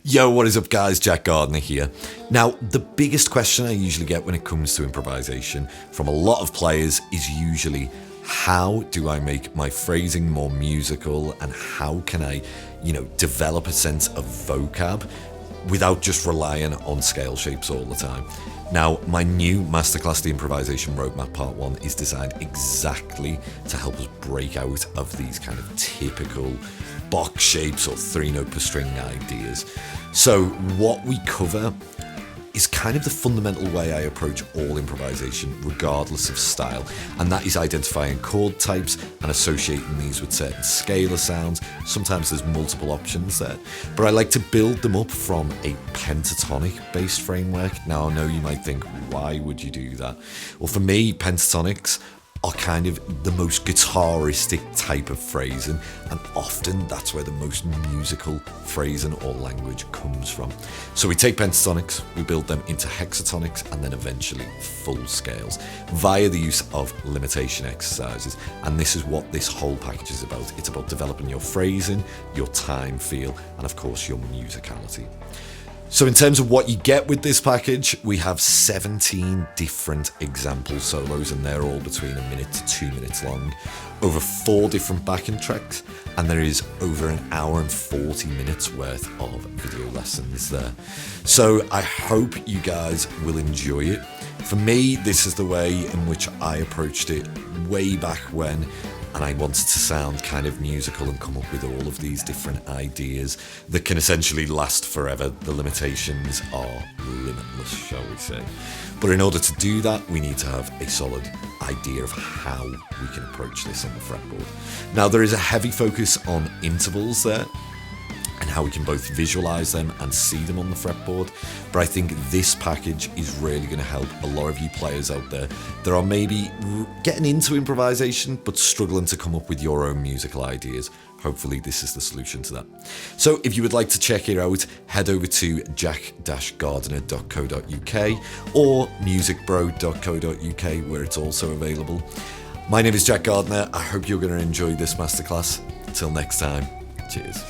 Yo, what is up guys, Jack Gardiner here. Now, the biggest question I usually get when it comes to improvisation from a lot of players is usually, how do I make my phrasing more musical and how can I, develop a sense of vocab without just relying on scale shapes all the time? Now, my new Masterclass, the Improvisation Roadmap Part One, is designed exactly to help us break out of these kind of typical box shapes or 3-note per string ideas. So what we cover is kind of the fundamental way I approach all improvisation, regardless of style, and that is identifying chord types and associating these with certain scalar sounds. Sometimes there's multiple options there, but I like to build them up from a pentatonic based framework. Now, I know you might think, why would you do that? Well, for me, pentatonics are kind of the most guitaristic type of phrasing, and often that's where the most musical phrasing or language comes from. So we take pentatonics, we build them into hexatonics, and then eventually full scales via the use of limitation exercises. And this is what this whole package is about. It's about developing your phrasing, your time feel, and of course your musicality. So in terms of what you get with this package, we have 17 different example solos, and they're all between 1 minute to 2 minutes long, over 4 different backing tracks, and there is over 1 hour and 40 minutes worth of video lessons there. So I hope you guys will enjoy it. For me, this is the way in which I approached it way back when, and I wanted to sound kind of musical and come up with all of these different ideas that can essentially last forever. The limitations are limitless, shall we say. But in order to do that, we need to have a solid idea of how we can approach this on the fretboard. Now, there is a heavy focus on intervals there, and how we can both visualize them and see them on the fretboard. But I think this package is really going to help a lot of you players out there that are maybe getting into improvisation but struggling to come up with your own musical ideas. Hopefully this is the solution to that. So if you would like to check it out, head over to jack-gardiner.co.uk or musicbro.co.uk, where it's also available. My name is Jack Gardiner. I hope you're going to enjoy this masterclass. Until next time, cheers.